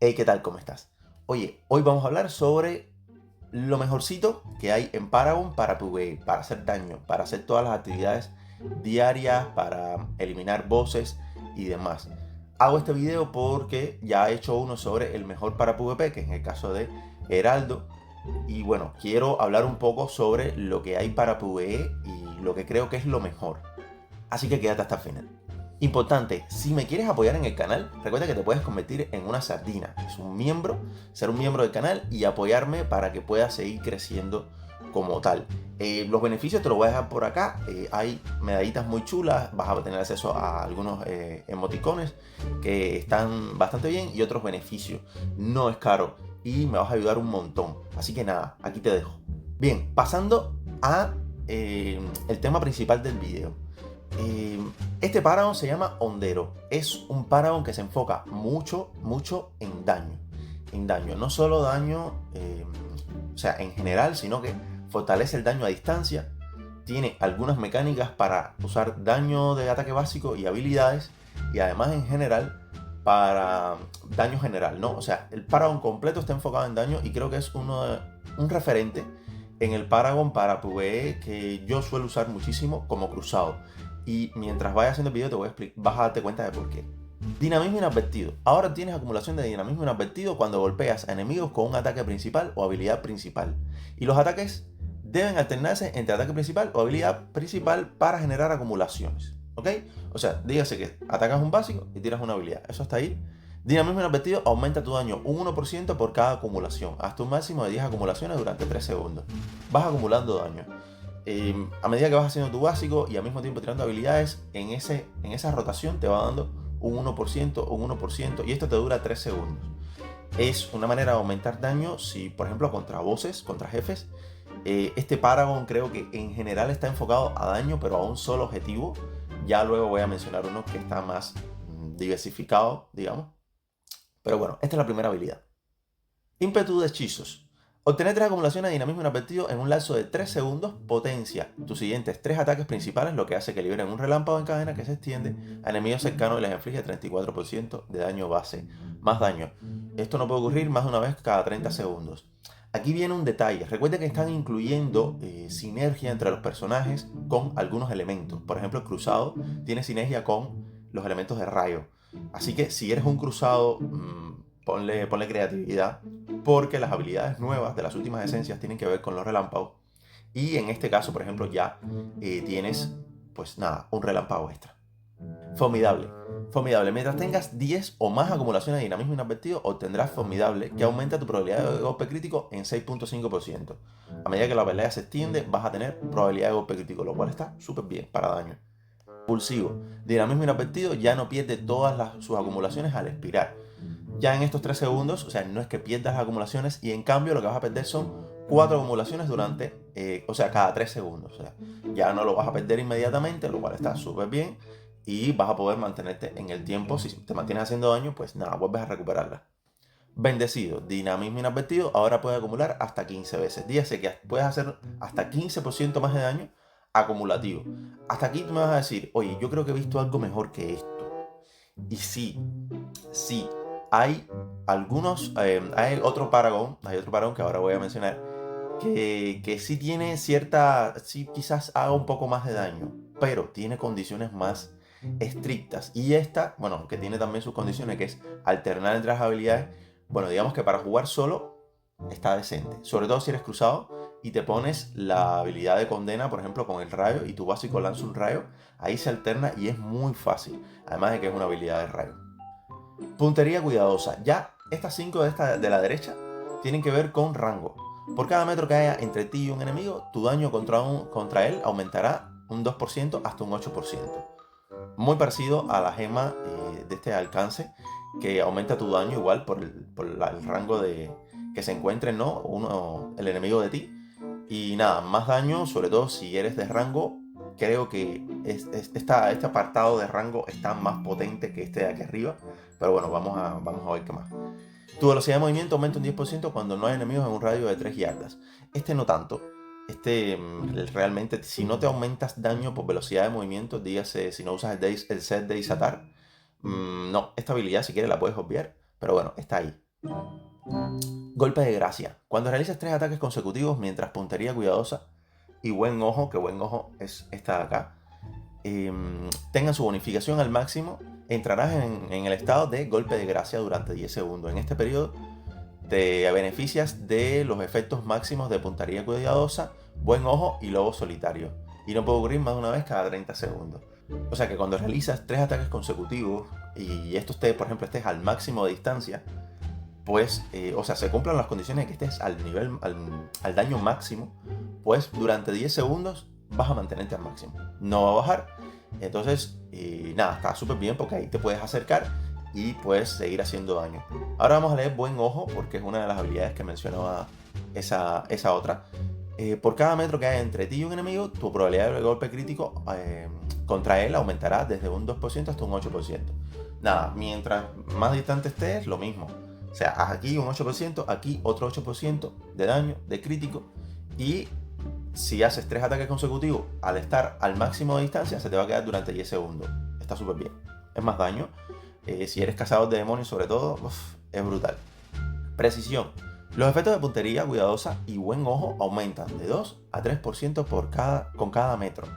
Hey, ¿qué tal? ¿Cómo estás? Oye, hoy vamos a hablar sobre lo mejorcito que hay en Paragon para PvE, para hacer daño, para hacer todas las actividades diarias, para eliminar bosses y demás. Hago este video porque ya he hecho uno sobre el mejor para PvP, que es en el caso de Heraldo. Y bueno, quiero hablar un poco sobre lo que hay para PvE y lo que creo que es lo mejor. Así que quédate hasta el final. Importante, si me quieres apoyar en el canal, recuerda que te puedes convertir en una sardina. Es un miembro, ser un miembro del canal y apoyarme para que pueda seguir creciendo como tal. Los beneficios te los voy a dejar por acá. Hay medallitas muy chulas, vas a tener acceso a algunos emoticones que están bastante bien y otros beneficios. No es caro y me vas a ayudar un montón. Así que nada, aquí te dejo. Bien, pasando a el tema principal del video. Eh, este Paragon se llama Hondero. Es un Paragon que se enfoca mucho en daño. En daño. No solo daño, o sea, en general, sino que fortalece el daño a distancia. Tiene algunas mecánicas para usar daño de ataque básico y habilidades. Y además en general para daño general, ¿no? O sea, el Paragon completo está enfocado en daño y creo que es un referente en el Paragon para PvE que yo suelo usar muchísimo como cruzado. Y mientras vaya haciendo el video te voy a explicar, vas a darte cuenta de por qué. Dinamismo inadvertido. Ahora tienes acumulación de dinamismo inadvertido cuando golpeas a enemigos con un ataque principal o habilidad principal. Y los ataques deben alternarse entre ataque principal o habilidad principal para generar acumulaciones. ¿Ok? O sea, dígase que atacas un básico y tiras una habilidad. Eso está ahí. Dinamismo inadvertido aumenta tu daño un 1% por cada acumulación, hasta un máximo de 10 acumulaciones durante 3 segundos. Vas acumulando daño. A medida que vas haciendo tu básico y al mismo tiempo tirando habilidades, en esa rotación te va dando un 1%, un 1%, y esto te dura 3 segundos. Es una manera de aumentar daño si, por ejemplo, contra bosses, contra jefes. Este Paragon creo que en general está enfocado a daño, pero a un solo objetivo. Ya luego voy a mencionar uno que está más diversificado, digamos. Pero bueno, esta es la primera habilidad. Ímpetu de hechizos. Obtener 3 acumulaciones de dinamismo inadvertido en un lapso de 3 segundos potencia tus siguientes 3 ataques principales, lo que hace que liberen un relámpago en cadena que se extiende a enemigos cercanos y les inflige 34% de daño base. Más daño. Esto no puede ocurrir más de una vez cada 30 segundos. Aquí viene un detalle. Recuerden que están incluyendo sinergia entre los personajes con algunos elementos. Por ejemplo, el cruzado tiene sinergia con los elementos de rayo. Así que si eres un cruzado, ponle creatividad porque las habilidades nuevas de las últimas esencias tienen que ver con los relámpagos y en este caso, por ejemplo, ya tienes, pues nada, un relámpago extra. Formidable. Formidable. Mientras tengas 10 o más acumulaciones de dinamismo inadvertido, obtendrás Formidable, que aumenta tu probabilidad de golpe crítico en 6.5%. A medida que la pelea se extiende, vas a tener probabilidad de golpe crítico, lo cual está súper bien para daño. Impulsivo. Dinamismo inadvertido ya no pierde todas sus acumulaciones al expirar. Ya en estos 3 segundos, o sea, no es que pierdas las acumulaciones y en cambio lo que vas a perder son 4 acumulaciones durante, o sea, cada 3 segundos. O sea, ya no lo vas a perder inmediatamente, lo cual está súper bien y vas a poder mantenerte en el tiempo. Si te mantienes haciendo daño, pues nada, vuelves a recuperarla. Bendecido, dinamismo inadvertido, ahora puede acumular hasta 15 veces. Dígase que puedes hacer hasta 15% más de daño acumulativo. Hasta aquí tú me vas a decir, oye, yo creo que he visto algo mejor que esto. Y sí, sí, hay algunos, hay otro Paragon que ahora voy a mencionar, que sí tiene cierta, sí quizás haga un poco más de daño, pero tiene condiciones más estrictas. Y esta, bueno, que tiene también sus condiciones, que es alternar entre las habilidades, bueno, digamos que para jugar solo está decente. Sobre todo si eres cruzado y te pones la habilidad de condena, por ejemplo, con el rayo, y tu básico lanza un rayo, ahí se alterna y es muy fácil. Además de que es una habilidad de rayo. Puntería cuidadosa. Ya estas 5 de la derecha tienen que ver con rango. Por cada metro que haya entre ti y un enemigo, tu daño contra él aumentará un 2% hasta un 8%. Muy parecido a la gema de este alcance, que aumenta tu daño igual por el rango de que se encuentre, ¿no? El enemigo de ti. Y nada, más daño, sobre todo si eres de rango. Creo que este apartado de rango está más potente que este de aquí arriba. Pero bueno, vamos a ver qué más. Tu velocidad de movimiento aumenta un 10% cuando no hay enemigos en un radio de 3 yardas. Este no tanto. Este realmente, si no te aumentas daño por velocidad de movimiento, dígase si no usas el set de desatar, no, esta habilidad si quieres la puedes obviar, pero bueno, está ahí. Golpe de gracia. Cuando realices 3 ataques consecutivos mientras puntería cuidadosa y buen ojo, que buen ojo es esta de acá, tengan su bonificación al máximo, entrarás en el estado de golpe de gracia durante 10 segundos. En este periodo te beneficias de los efectos máximos de puntería cuidadosa, buen ojo y lobo solitario. Y no puede ocurrir más de una vez cada 30 segundos. O sea que cuando realizas 3 ataques consecutivos y esto esté, por ejemplo, estés al máximo de distancia, pues, o sea, se cumplan las condiciones de que estés al nivel, al daño máximo, pues durante 10 segundos vas a mantenerte al máximo. No va a bajar. Entonces, nada, está súper bien porque ahí te puedes acercar y puedes seguir haciendo daño. Ahora vamos a leer buen ojo porque es una de las habilidades que mencionaba esa otra. Por cada metro que haya entre ti y un enemigo, tu probabilidad de golpe crítico contra él aumentará desde un 2% hasta un 8%. Nada, mientras más distante estés, lo mismo. O sea, aquí un 8%, aquí otro 8% de daño, de crítico. Y si haces 3 ataques consecutivos, al estar al máximo de distancia, se te va a quedar durante 10 segundos. Está súper bien. Es más daño. Si eres cazador de demonios, sobre todo, es brutal. Precisión. Los efectos de puntería cuidadosa y buen ojo aumentan de 2 a 3% con cada metro.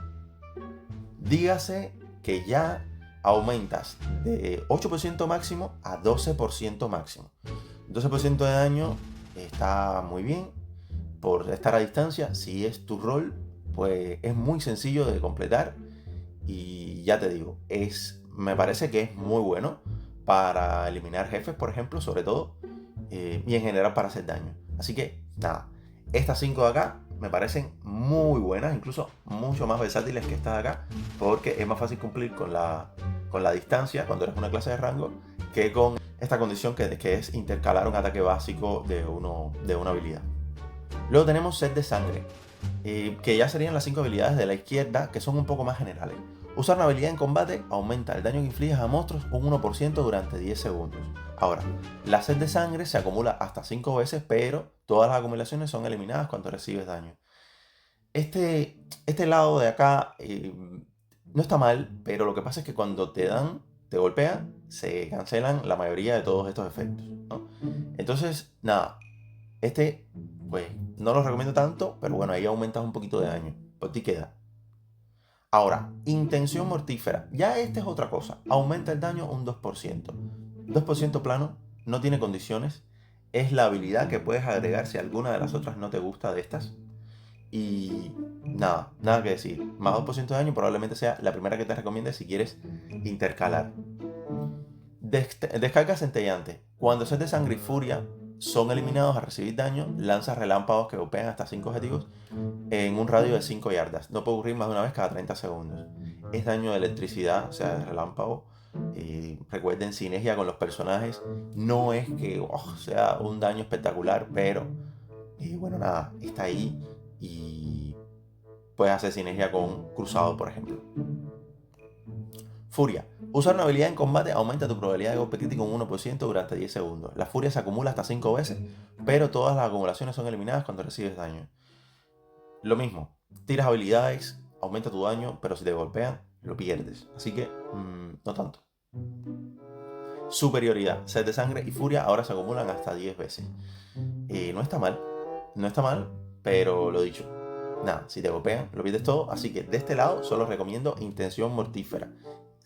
Dígase que ya aumentas de 8% máximo a 12% máximo. 12% de daño está muy bien por estar a distancia. Si es tu rol, pues es muy sencillo de completar. Y ya te digo, me parece que es muy bueno para eliminar jefes, por ejemplo, sobre todo. Y en general para hacer daño. Así que, nada, estas 5 de acá me parecen muy buenas, incluso mucho más versátiles que estas de acá, porque es más fácil cumplir con la distancia cuando eres una clase de rango que con esta condición que es intercalar un ataque básico de una habilidad. Luego tenemos set de sangre, que ya serían las 5 habilidades de la izquierda, que son un poco más generales. Usar una habilidad en combate aumenta el daño que infliges a monstruos un 1% durante 10 segundos. Ahora, la sed de sangre se acumula hasta 5 veces, pero todas las acumulaciones son eliminadas cuando recibes daño. Este lado de acá no está mal, pero lo que pasa es que cuando te golpean, se cancelan la mayoría de todos estos efectos, ¿no? Entonces, nada, pues no lo recomiendo tanto, pero bueno, ahí aumentas un poquito de daño. Por ti queda. Ahora, intención mortífera. Ya esta es otra cosa. Aumenta el daño un 2%. 2% plano, no tiene condiciones. Es la habilidad que puedes agregar si alguna de las otras no te gusta de estas. Y nada que decir. Más 2% de daño probablemente sea la primera que te recomiende si quieres intercalar. Descarga centellante. Cuando sed de sangre y furia son eliminados a recibir daño, lanza relámpagos que golpean hasta 5 objetivos en un radio de 5 yardas. No puede ocurrir más de una vez cada 30 segundos. Es daño de electricidad, o sea, de relámpago. Recuerden, sinergia con los personajes. No es que sea un daño espectacular, pero bueno, nada, está ahí y puedes hacer sinergia con Cruzado, por ejemplo. Furia. Usar una habilidad en combate aumenta tu probabilidad de golpe crítico un 1% durante 10 segundos. La furia se acumula hasta 5 veces, pero todas las acumulaciones son eliminadas cuando recibes daño. Lo mismo, tiras habilidades, aumenta tu daño, pero si te golpean, lo pierdes. Así que, no tanto. Superioridad. Sed de sangre y furia ahora se acumulan hasta 10 veces. No está mal, pero lo dicho. Nada, si te golpean, lo pierdes todo. Así que de este lado solo recomiendo intención mortífera.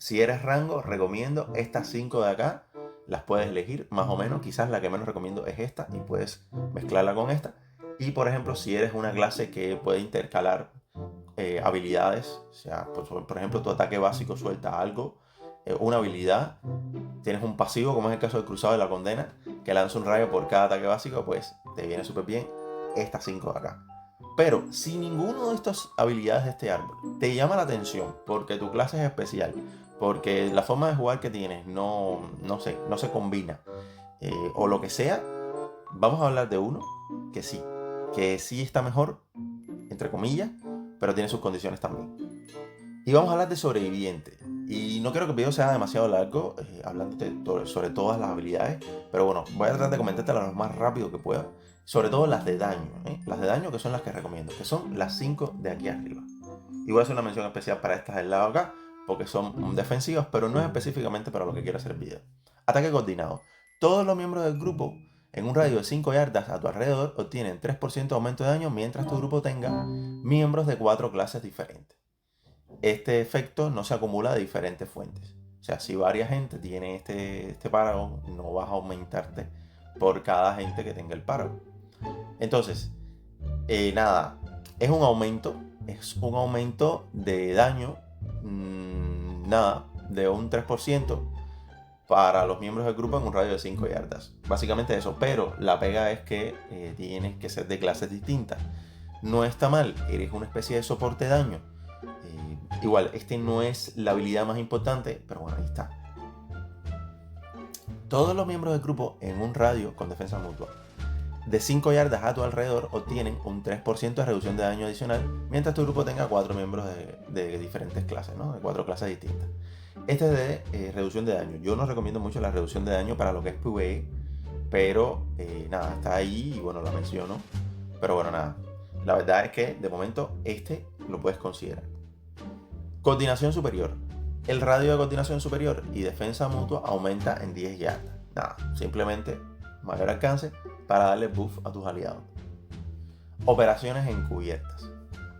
Si eres rango, recomiendo estas 5 de acá. Las puedes elegir más o menos. Quizás la que menos recomiendo es esta y puedes mezclarla con esta. Y por ejemplo, si eres una clase que puede intercalar habilidades, o sea, por ejemplo, tu ataque básico suelta algo, una habilidad, tienes un pasivo, como es el caso del Cruzado de la Condena, que lanza un rayo por cada ataque básico, pues te viene súper bien estas 5 de acá. Pero si ninguno de estas habilidades de este árbol te llama la atención, porque tu clase es especial, porque la forma de jugar que tienes no se combina, o lo que sea, vamos a hablar de uno que sí está mejor, entre comillas, pero tiene sus condiciones también. Y vamos a hablar de sobreviviente. Y no quiero que el video sea demasiado largo, hablando sobre todas las habilidades, pero bueno, voy a tratar de comentártelas lo más rápido que pueda, sobre todo las de daño, las de daño que son las que recomiendo, que son las 5 de aquí arriba. Y voy a hacer una mención especial para estas del lado acá, porque son defensivas, pero no es específicamente para lo que quiero hacer el video. Ataque coordinado. Todos los miembros del grupo en un radio de 5 yardas a tu alrededor obtienen 3% de aumento de daño mientras tu grupo tenga miembros de 4 clases diferentes. Este efecto no se acumula de diferentes fuentes. O sea, si varias gente tiene este Paragon, no vas a aumentarte por cada gente que tenga el Paragon. Entonces, nada, es un aumento de daño, de un 3% para los miembros del grupo en un radio de 5 yardas. Básicamente eso, pero la pega es que tienes que ser de clases distintas. No está mal, eres una especie de soporte de daño. Igual, no es la habilidad más importante, pero bueno, ahí está. Todos los miembros del grupo en un radio con defensa mutua de 5 yardas a tu alrededor obtienen un 3% de reducción de daño adicional, mientras tu grupo tenga 4 miembros de diferentes clases, ¿no? De 4 clases distintas. Este es de reducción de daño. Yo no recomiendo mucho la reducción de daño para lo que es PvE, pero nada, está ahí y bueno, la menciono. Pero bueno, nada. La verdad es que de momento lo puedes considerar. Coordinación superior. El radio de coordinación superior y defensa mutua aumenta en 10 yardas. Nada, simplemente mayor alcance para darle buff a tus aliados. Operaciones encubiertas.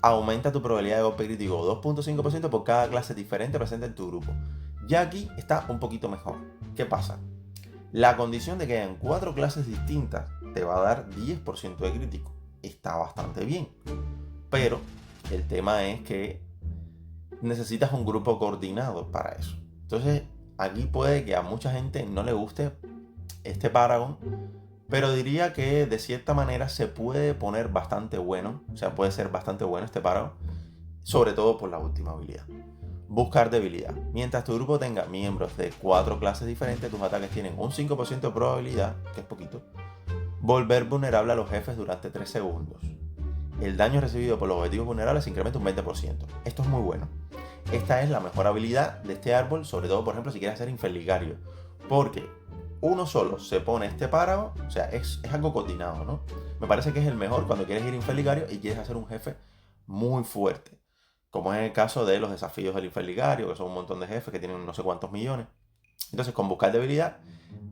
Aumenta tu probabilidad de golpe crítico 2.5% por cada clase diferente presente en tu grupo. Ya aquí está un poquito mejor. ¿Qué pasa? La condición de que hayan 4 clases distintas te va a dar 10% de crítico. Está bastante bien. Pero el tema es que necesitas un grupo coordinado para eso. Entonces, aquí puede que a mucha gente no le guste este Paragon, pero diría que de cierta manera se puede poner bastante bueno. O sea, puede ser bastante bueno este Paragon, sobre todo por la última habilidad. Buscar debilidad. Mientras tu grupo tenga miembros de 4 clases diferentes, tus ataques tienen un 5% de probabilidad, que es poquito, volver vulnerable a los jefes durante 3 segundos. El daño recibido por los objetivos vulnerables se incrementa un 20%. Esto es muy bueno. Esta es la mejor habilidad de este árbol, sobre todo, por ejemplo, si quieres hacer Inferligario. Porque uno solo se pone este Paragon, o sea, es algo coordinado, ¿no? Me parece que es el mejor cuando quieres ir Inferligario y quieres hacer un jefe muy fuerte. Como es el caso de los desafíos del Inferligario, que son un montón de jefes que tienen no sé cuántos millones. Entonces, con buscar debilidad,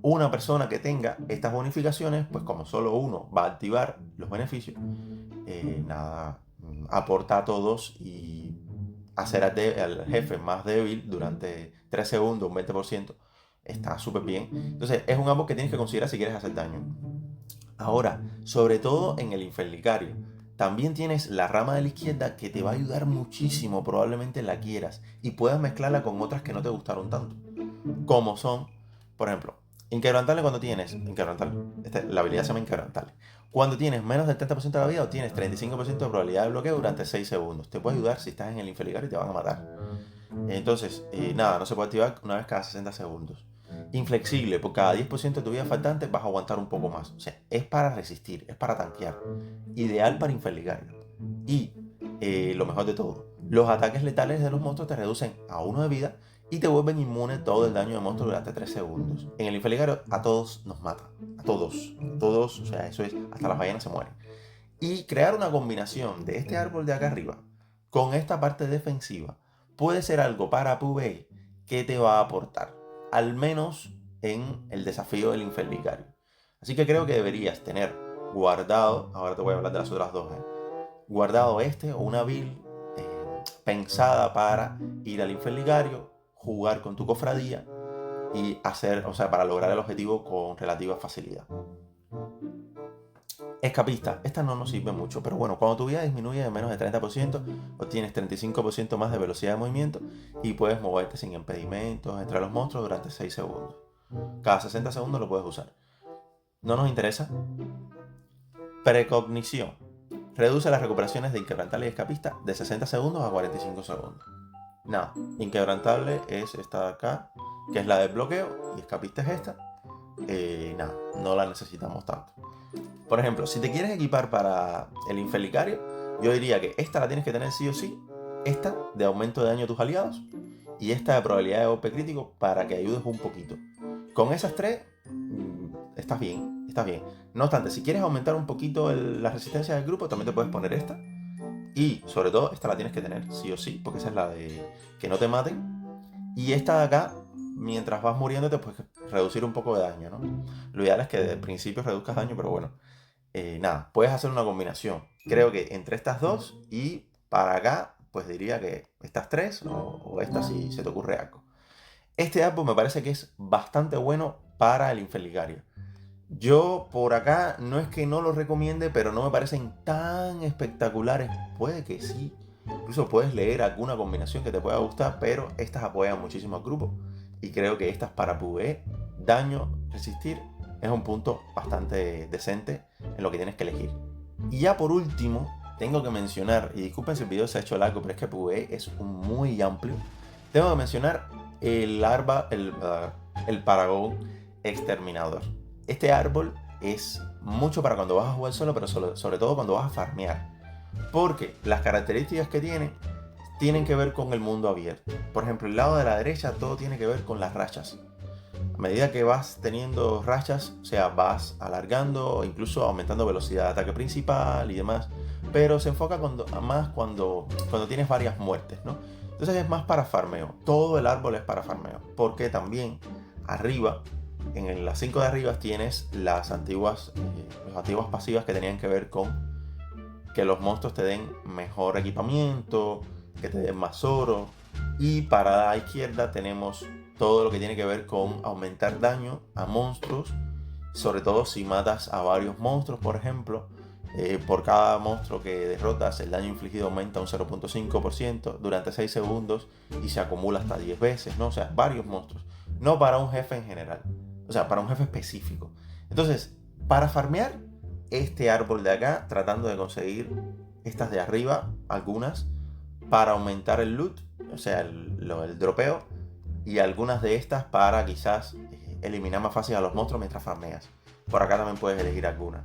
una persona que tenga estas bonificaciones, pues como solo uno va a activar los beneficios, aporta a todos y hacer al jefe más débil durante 3 segundos, un 20%, está súper bien. Entonces, es un árbol que tienes que considerar si quieres hacer daño. Ahora, sobre todo en el Inferlicario, también tienes la rama de la izquierda que te va a ayudar muchísimo, probablemente la quieras, y puedas mezclarla con otras que no te gustaron tanto. Como son, por ejemplo, Inquebrantable cuando tienes... Inquebrantable. La habilidad se llama Inquebrantable. Cuando tienes menos del 30% de la vida, obtienes 35% de probabilidad de bloqueo durante 6 segundos. Te puede ayudar si estás en el Inferligario y te van a matar. Entonces, no se puede activar una vez cada 60 segundos. Inflexible, por cada 10% de tu vida faltante vas a aguantar un poco más. O sea, es para resistir, es para tanquear. Ideal para Inferligario. Y lo mejor de todo, los ataques letales de los monstruos te reducen a 1 de vida y te vuelven inmune todo el daño de monstruo durante 3 segundos. En el Inferligario a todos nos mata. A todos, o sea, eso es, hasta las ballenas se mueren. Y crear una combinación de este árbol de acá arriba con esta parte defensiva puede ser algo para PvE que te va a aportar, al menos en el desafío del Inferligario. Así que creo que deberías tener guardado, ahora te voy a hablar de las otras dos, guardado o una build pensada para ir al Inferligario, jugar con tu cofradía y para lograr el objetivo con relativa facilidad. Escapista, esta no nos sirve mucho, pero bueno, cuando tu vida disminuye de menos de 30%, obtienes 35% más de velocidad de movimiento y puedes moverte sin impedimentos entre los monstruos durante 6 segundos. Cada 60 segundos lo puedes usar. No nos interesa. Precognición. Reduce las recuperaciones de Inquebrantable y Escapista de 60 segundos a 45 segundos. Nada, Inquebrantable es esta de acá, que es la del bloqueo, y Escapista es esta. No la necesitamos tanto. Por ejemplo, si te quieres equipar para el Inferlicario, yo diría que esta la tienes que tener sí o sí, esta de aumento de daño a tus aliados y esta de probabilidad de golpe crítico para que ayudes un poquito. Con esas tres, estás bien. No obstante, si quieres aumentar un poquito la resistencia del grupo, también te puedes poner esta. Y sobre todo, esta la tienes que tener sí o sí, porque esa es la de que no te maten. Y esta de acá, mientras vas muriéndote, pues reducir un poco de daño, ¿no? Lo ideal es que desde el principio reduzcas daño, pero bueno, nada, puedes hacer una combinación. Creo que entre estas dos y para acá, pues diría que estas tres o estas si se te ocurre algo. Este árbol me parece que es bastante bueno para el Inferligario. Yo por acá no es que no lo recomiende, pero no me parecen tan espectaculares. Puede que sí. Incluso puedes leer alguna combinación que te pueda gustar, pero estas apoyan muchísimo al grupo. Y creo que estas para PvE, daño, resistir, es un punto bastante decente en lo que tienes que elegir. Y ya por último, tengo que mencionar, y disculpen si el video se ha hecho largo, pero es que PvE es muy amplio. Tengo que mencionar el Paragon Exterminador. Este árbol es mucho para cuando vas a jugar solo, pero sobre todo cuando vas a farmear. Porque las características que tienen que ver con el mundo abierto. Por ejemplo, el lado de la derecha todo tiene que ver con las rachas. A medida que vas teniendo rachas, o sea, vas alargando o incluso aumentando velocidad de ataque principal y demás. Pero se enfoca más cuando tienes varias muertes, ¿no? Entonces es más para farmeo. Todo el árbol es para farmeo. Porque también arriba, en las 5 de arriba, tienes las antiguas pasivas que tenían que ver con que los monstruos te den mejor equipamiento, que te den más oro. Y para la izquierda tenemos todo lo que tiene que ver con aumentar daño a monstruos, sobre todo si matas a varios monstruos, por ejemplo. Por cada monstruo que derrotas, el daño infligido aumenta un 0.5% durante 6 segundos y se acumula hasta 10 veces, ¿no? O sea, varios monstruos. No para un jefe en general, o sea, para un jefe específico. Entonces, para farmear este árbol de acá, tratando de conseguir estas de arriba, algunas, para aumentar el loot, o sea, el dropeo, y algunas de estas para quizás eliminar más fácil a los monstruos mientras farmeas. Por acá también puedes elegir alguna.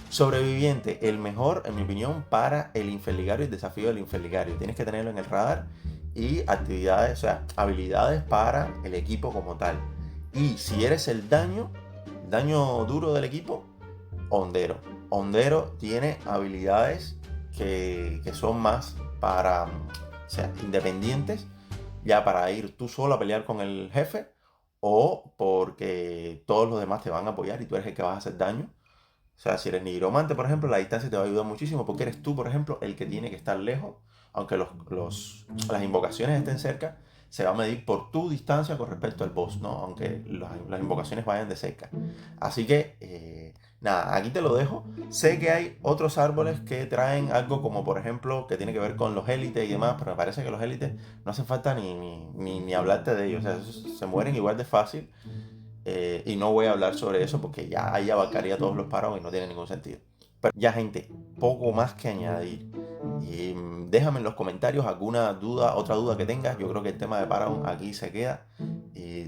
Sobreviviente, el mejor, en mi opinión, para el Inferligario y el desafío del Inferligario. Tienes que tenerlo en el radar y actividades, o sea, habilidades para el equipo como tal. Y si eres el daño duro del equipo, Hondero. Hondero tiene habilidades que son más para, o sea, independientes, ya para ir tú solo a pelear con el jefe o porque todos los demás te van a apoyar y tú eres el que vas a hacer daño. O sea, si eres nigromante, por ejemplo, la distancia te va a ayudar muchísimo porque eres tú, por ejemplo, el que tiene que estar lejos. Aunque las invocaciones estén cerca, se va a medir por tu distancia con respecto al boss, ¿no? Aunque las invocaciones vayan de cerca. Así que, nada, aquí te lo dejo. Sé que hay otros árboles que traen algo como, por ejemplo, que tiene que ver con los élites y demás, pero me parece que los élites no hace falta ni hablarte de ellos. O sea, esos se mueren igual de fácil. Y no voy a hablar sobre eso porque ya ahí abarcaría todos los paros y no tiene ningún sentido. Pero ya, gente, poco más que añadir. Y déjame en los comentarios alguna duda, otra duda que tengas. Yo creo que el tema de Paragon aquí se queda.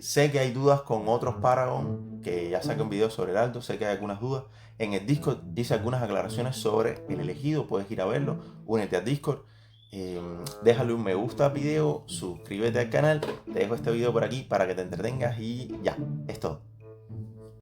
Sé que hay dudas con otros Paragon, que ya saqué un video sobre el alto, sé que hay algunas dudas. En el Discord hice algunas aclaraciones sobre el elegido, puedes ir a verlo, únete al Discord. Déjale un me gusta al video, suscríbete al canal, te dejo este video por aquí para que te entretengas y ya, es todo.